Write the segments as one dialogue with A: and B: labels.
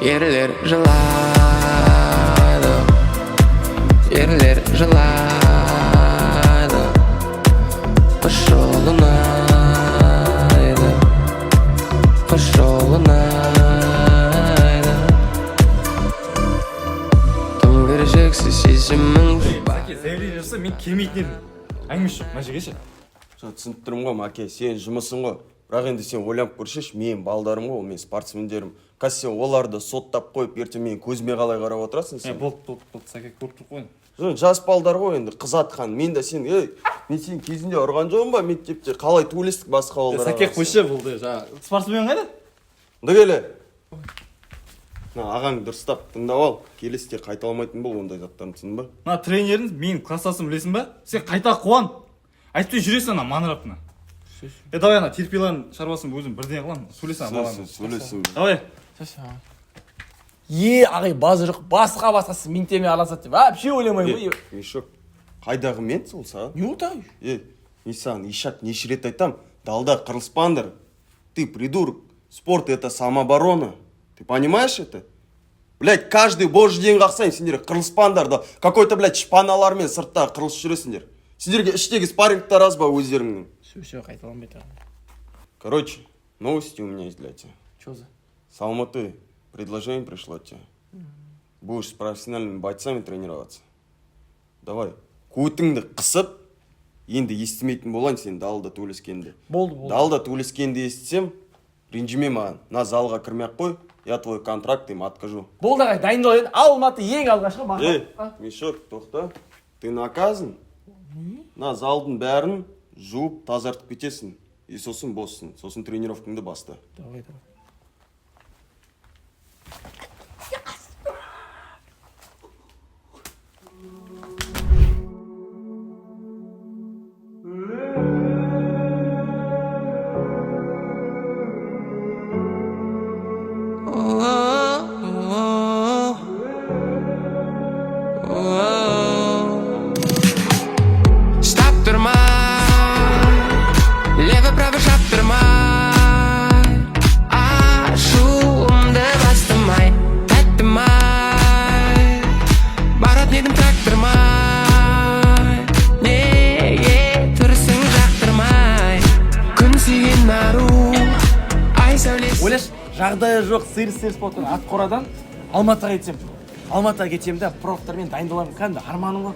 A: Yerler жылайды, yerler жылайды, қыш жолынайды, қыш жолынайды. Тым керексіз сезімің
B: Мәке, заявление жасаса мен келмейтін едім. Әңгімесі жоқ, мына жерге ше.
C: Түсініп тұрмын ғой, Мәке, сен жұмысың ғой. Бірақ енді сен ойланып көршеш, мен балдарым ғой, мен спортсмендерім. Қазір сен оларды соттап қойып, ертең мен көзіме қалай қарап отырасың сен?
B: Болды, сәке көріп тұр қойын.
C: Жас балдар ғой енді, қыз атқан. Мен де сен, мен сен кезінде ұрған жоғым ба мектепте? Қалай төйлестік басқа балдар?
B: Сәке қойшы болды, спортсмен қайда?
C: Да келе. Ағаң дұрыстап тыңдап ал. Келесіде қайталамайтын бол ондай заттарын, түсіндің ба?
B: Мына тренеріңіз менің класстасым білесің ба? Сен қайта қуан. Айтпай жүресің ана маңырапына. Давай ана терпеларын шаруасын өзім бірден қыламын. Сөйлесің ана баламен.
C: Сөйлесің.
B: Давай.
D: Ағай базы жоқ, басқасы мен теме араласады деп. Вообще ойламаймын ғой.
C: Мешок, қайдағы мен сол саған?
D: Не ұтай?
C: Мен саған ишак неше рет айтам, далда қырылыспаңдар. Ты придурок. Спорт это самооборона. Ты понимаешь это? Блядь, каждый божий день қақсайын, сендер қырылыспаңдар да. Какой-то, блядь, шпаналармен сыртта қырылыс жүресіңдер. Сендерге іштегі спаррингтар аз ба өздеріңнің?
D: Все, қайталанбайды.
C: Короче, новости у меня есть для тебя.
D: Че за?
C: С Алматы предложение пришло от тебя. Будешь с профессиональными бойцами тренироваться. Давай, көтіңді қысып, енді естімейтін болайын сен далда төлескенде.
D: Болды.
C: Далда төлескенде естісем, ренжіме маған. На залға кірмей-ақ қой, я твой контракт им откажу.
D: Болды ағай, дайындал. Алматы ең алғашқы мақсат.
C: Мешок, тоқта. Ты наказан. На залдың бәрін жуып, тазартып кетесің. И сосын боссың. Сосын тренировкаңды баста.
D: Давай. Ойлаш, жағдайы жоқ сиыр спорттан атқорадан Алматыға кетсем. Алматыға кетсем де профтармен дайындаламын. Кәдімгі арманым ғой.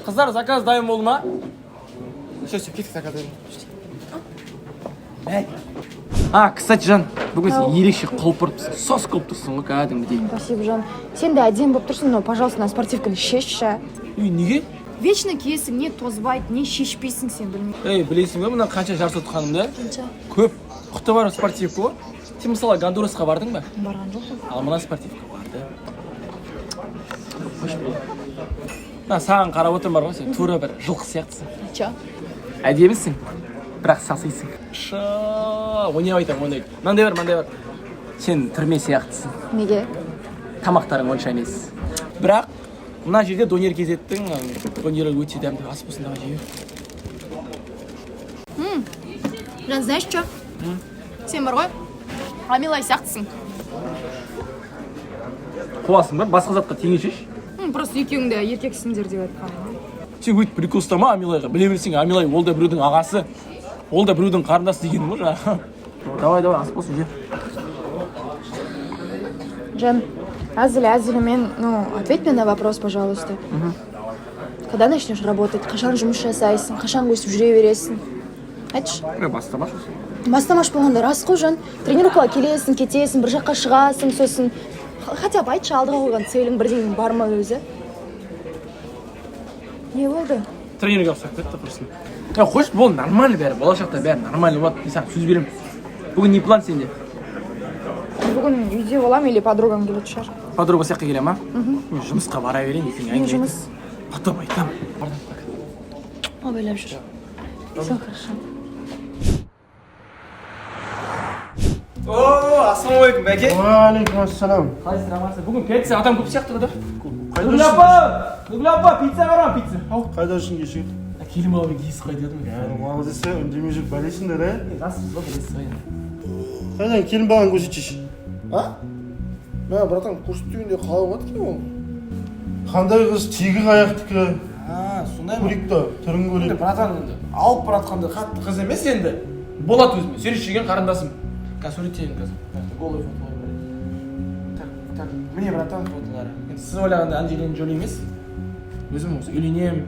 D: Қыздар, заказ дайын болды ма? Все, кеттік заказ дайын. Кстати, Жан, бүгін сен ерекше құлпырыпсың. Сос қылып тұрсың ғой, кәдімгідей.
E: Спасибо, Жан. Сен де әдемі болып тұрсың, но, пожалуйста, на спортивканы шешші.
D: Неге?
E: Вечно киесің, не тозбайды, не шешпейсің сен білмеймін.
D: Білесің бе, мына қанша жарыс отқанымда?
E: Қанша?
D: Көп. Құты бар спортивка ғой. Сен мысалы Гондурасқа бардың ба?
E: Барған жоқпын.
D: Ал мына спортивка барды. Саған қарап отырмын бар ғой, сен тура бір жылқы сияқтысың.
E: Ча?
D: Әдемісің, бірақ сасисың. Ойнап айтам, ойнап. Мынандай бар. Сен түрме сияқтысың.
E: Неге?
D: Тамақтарың онша емес. Бірақ мына жерде донер кезеттің, донері өте дәмді. Ас болсын давай жей.
E: Жан, знаешь что? Сен бар ғой, Амилай сияқтысың.
D: Қуасың ба? Басқа затқа теңешеш?
E: Просто екеуің де еркексіңдер деп айтқаным.
D: Сен өйтіп прикол ұстама Амилайға. Біле білсең, Амилай ол да біреудің ағасы, ол да біреудің қарындасы дегенім ғой жаңа. Давай, ас болсын же.
E: Жан, әзілімен, ответь мне на вопрос, пожалуйста. Когда начнешь работать? Қашан жұмыс жасайсың? Қашан өсіп жүре бересің? Айтшы.
D: Бастамаш осы.
E: Бастамаш болғанда рас қой, Жан. Тренировкаға келесің, кетесің, бір жаққа шығасың, сосын. Хотя бы айтшы, алдыға қойған целің бірдеңің бар ма өзі? Не болды?
D: Тренерге ұқсап кетті құрсын. Қойшы, бол нормальный бәрі, болашақта бәрі нормальный болады. Мен саған сөз беремін. Бүгін не план сенде?
E: Бүгін үйде болам или подругам келетін шығар.
D: Подруга сияқты келем, а? Мен жұмысқа бара берейін,
E: Не жұмыс?
D: Потом айтам.
E: Ойлап жүр. Все хорошо.
B: Ассалаумағалейкум, Бәке.
F: Уалейкум ассалам.
D: Қалайсың, амансың? Бүгін пятница адам көп сияқты да? Нүгіл апа, пицца барам, пицца.
F: Қайда үшін кешегі?
D: Келім алып кейіс қайды дедім.
F: Молодец, үндемей жүріп бәлесіңдер,
D: Жассыз ба білесіз ғой енді.
F: Қайдан келін баланы көрсетші. мә братан курс түбінде қалап жатыр екен ол. Қандай қыз тегі қаяқтікі.
D: Сондай ма?
F: Көрейік та, түрін
D: Енді
F: көрейік.
D: братан енді алып баратқанда қатты қыз емес енді. Болады өзіме. Сөйлескен қарындасым. Қазір сөйлетейін қазір. Голый фотолар бар. Так, міне братан фотолары. Енді сіз ойлағанда Анджелина Джоли емес. Өзім осы үйленемін.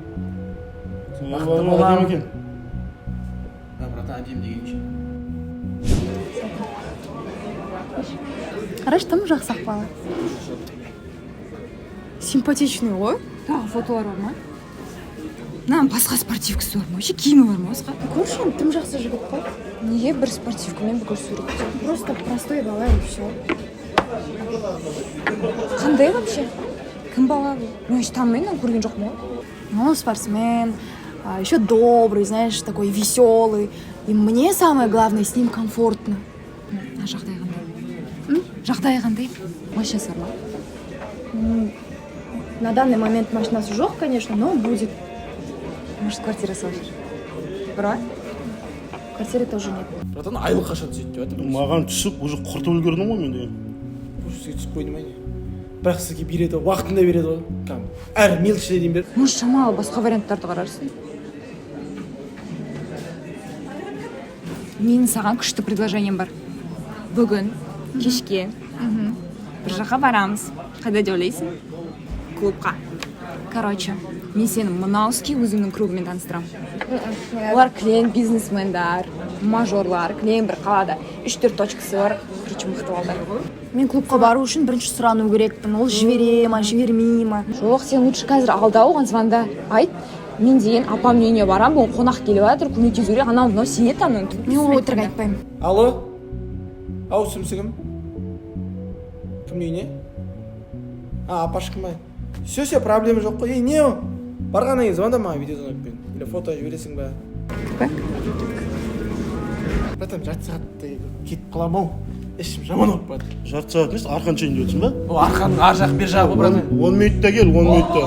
D: Бақытты боламын
F: екен.
D: Братан әдемі дегенше.
E: Қараш, тым жақсы ақпалы. Симпатичный ғой.
G: Тағы фотолар бар ма? Мынаның басқа спортивкасы бар ма? Вообще киімі бар ма басқа?
E: Көрші енді тым жақсы жігіт қой. Неге бір спортивкамен бүкіл суреттеу? Просто простой бала и все. Қандай вообще?
G: Кім бала бұл? Мен еш танымаймын, көрген жоқпын ғой.
E: Ну, спортсмен, еще добрый, знаешь, такой веселый. И мне самое главное, с ним комфортно.
G: А жағдай қандай? Жағдай қандай? Машинасы бар ма?
E: На данный момент машинасы жоқ, конечно, но будет.
G: Может, квартирасы бар? Бар?
E: Квартиры тоже нет.
D: Братан айлық қашан түседі деп жатыр.
F: Маған түсіп, уже құртып үлгердің ғой мен деген.
D: Сізге түсіп қойды ма не? Бірақ сізге береді, уақытында береді ғой. Әр мелочіне дейін береді.
G: Может, шамалы басқа варианттарды қарарсың? Менің саған күшті предложением бар. Бүгін кешке бір жаққа барамыз. Қайда деп ойлайсың? Клубқа. Короче, мен сені Манауский өзімнің кругымен таныстырамын. Олар кілең бизнесмендар, мажорлар, кілең бір қалада 3-4 точкасы бар. Короче, мықты балдар.
E: Мен клубқа бару үшін бірінші сұрану керекпін. Ол жібере ма, жібермей ма?
G: Жоқ, сен лучше қазір алда оған звонда. Айт, мен деген апам үйіне барам, бұл қонақ келіп жатыр, көмектесу керек, анау мынау сенет анау.
E: Мен ол өтірік айтпаймын.
D: Алло? Ау, сүмсігім? Кім үйіне? Апашкім бай. Все, проблема жоқ қой. Не о? Барғаннан кейін звонда маған видеозвонокпен. Или фото жібересің ба? Братан, жарты сағатта кетіп қалам-ау. Ішім жаман болып барды.
F: Жарты сағат емес, арқан шейін өтсін ба?
D: О, арқаның ар жақ бер жағы ғой, братан.
F: 10 минутта кел, 10 минутта.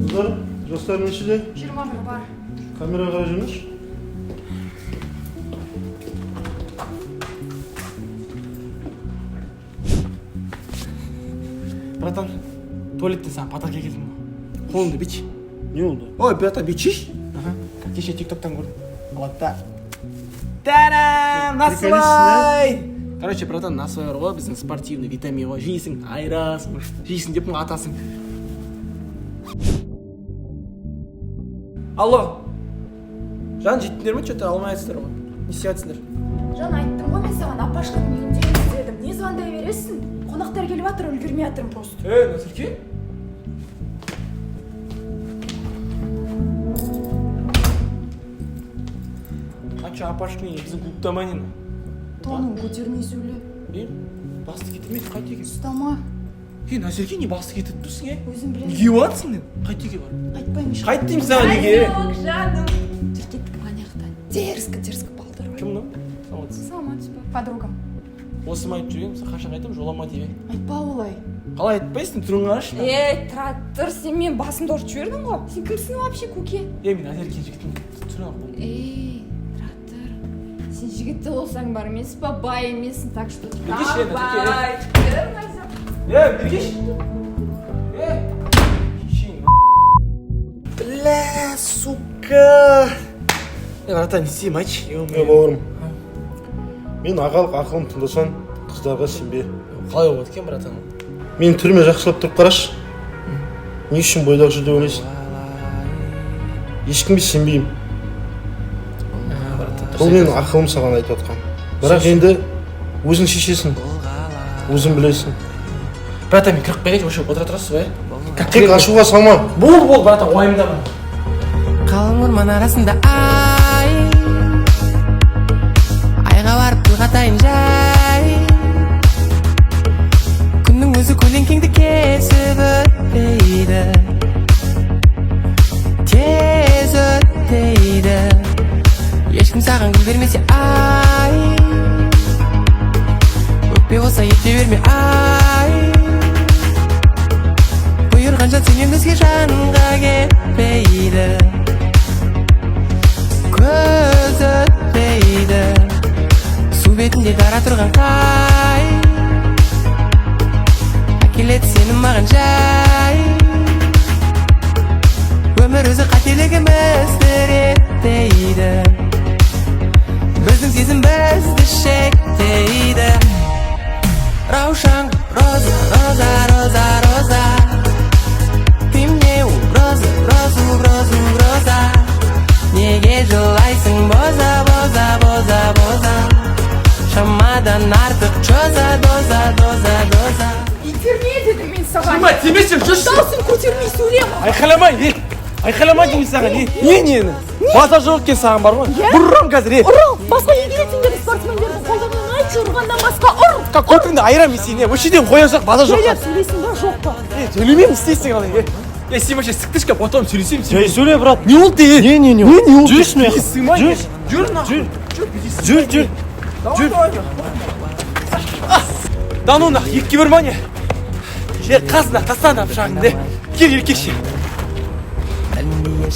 F: Қыздар, жастар нешеде?
E: 21 бар.
F: Камераға қарай жүріңізші.
D: Братан, туалеттен саған подарок келдім ғой. Қолыңды бич.
F: Не oldu?
D: Ой, братан, бичиш? Кеше тиктоктан көрдім. Алатта. Та-дам! Насыбай! Короче, братан, насыбай бар ғой, біздің спортивный витамин ғой. Жейсің, айрасың, жейсің деп мұң атасың. Алло! Жан, жеттіңдер ме? Что-то алмай айтсыздар ғой. Не істейатсыңдар?
E: Жан, айттым ғой мен саған, апашканың үйінде іздедім. Не звондай бересің? Қонақтар келіп жатыр, үлгермей жатырмын просто.
D: Назерке? Қанша апашканың үйі біздің клубта ма нені?
E: Тонын көтермей сөйле.
D: Басты кетірмейді, қайт екен.
E: Ұстама.
D: Назерке, не басты кетіп тұрсың,
E: Өзім білемін.
D: Неге барсың ден? Қайт еке бар.
E: Айтпаймын ешқандай.
D: Қайт деймін саған неге?
E: жаным. Жүркеттік манияқта. Дерзкі балдар.
D: Кім мынау? Саламатсыз.
E: Саламатсыз ба? Подругам.
D: Осы ма айтып жүрген, сен қашан айтамын, жолама тебе.
E: Айтпа олай.
D: Қалай айтпайсың, түрің қарашы.
G: Тұра тұр, сен мен басымды ұрып жібердің ғой. Сен кімсің вообще, көке?
D: Мен Назерке жігіттің түрін алып.
G: Тұра тұр. Сен жігітті болсаң бар емес па, бай емессің, так что
D: Бергеш,
G: давай.
D: Бергеш. Бля, сука. Братан, не істеймін, айтшы.
F: Бауырым, мен ағалық ақылым тыңдасаң, қыздарға сенбе.
D: Қалай болып өткен, братан?
F: Мен түріме жақсылап тұрып қарашы. Не үшін бойдақ жүр деп ойлайсың? Ешкімге сенбеймін. Бұл менің ақылым саған айтып отқан. Бірақ енді өзің шешесің, өзің білесің.
D: Братан, мен кіріп қайдайын, өшіп отыра тұрасыз ба?
F: Тек ашуға салма.
D: Бол, братан, уайымдама.
A: Қалың орман арасында айға барып тіл қатайын жай, күннің өзі көлеңкеңді кесіп өтпейді, тез өтпейді, ешкім саған гүл бермесе өкпе болса ете берме қанша сүйем бізге жанға кетпейді, көз өтпейді, су бетінде дара тұрған қай әкеледі сені маған жай. Өмір өзі қателігімізді реттейді, біздің сезім бізді шектейді. Раушан, роза, роза, роза, роза, ты мне угроза, розу, розу, роза. Неге жылайсың боза, боза, боза, боза, шамадан артық чоза, доза, доза, доза.
E: Итерме дедім мен саған.
D: Сыма, темешін, жүрші.
E: Даусын көтермей сөйлема.
D: Айқаламай, айқаламай деймін саған, нені? База жоқ екен саған бар ғой. Ұрырам қазір,
E: Ұрыл, басқа не келетіңдер спортсмендердің қолдарынан айтшы, ұрғаннан басқа ұр.
D: Көтіңді айрам есейіне, өшеден қоясақ база жоқ.
E: Сөйлеп сөйлейсің ба, жоқ па?
D: Сөйлемеймін, істейсің алай. Сен вообще сықтышқа, потом сөйлесем.
F: Сөйле, брат.
D: Не болды?
F: Не болды?
D: Жүрші, сымай. Жүр, жүр. Дану нақ, екке бір мане. Жер қасына тастан апшағыңды. Кел еркекші.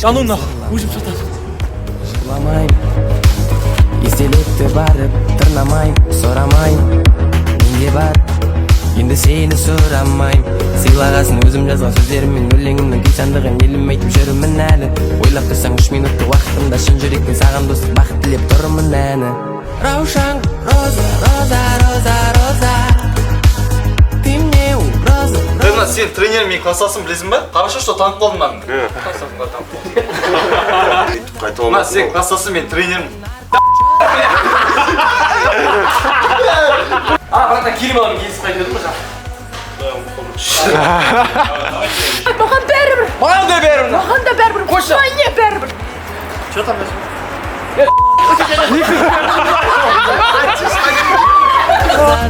D: Дану нақ, өзім шатасың.
A: Жыламайын, естелікті барып тырнамайын, сұрамайын, менде бар, енді сені сұрамайын. Сыйлағасын өзім жазған сөздеріммен, өлеңімнің күй сандығын елім айтып жүрмін әлі. Ойлап тұрсаң 3 минутты уақытымда шын жүректен саған достық бақыт тілеп тұрмын әні. Раушан, роза, роза, роза, роза, ты мне угроза.
B: Мына сен тренерім мен класстасым білесің ба? Хорошо, что танып қалдым маған. Мына сен класстасым мен тренерім.
D: Братан, келім алам, келісіп қайтып ма жаңа?
E: Маған бәрібір.
D: Маған да бәрібір.
E: Маған да бәрібір.
D: Қойшы.
E: Не бәрібір?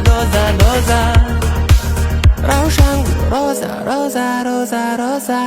A: Доза, доза, Раушан, роза, роза, роза, роза.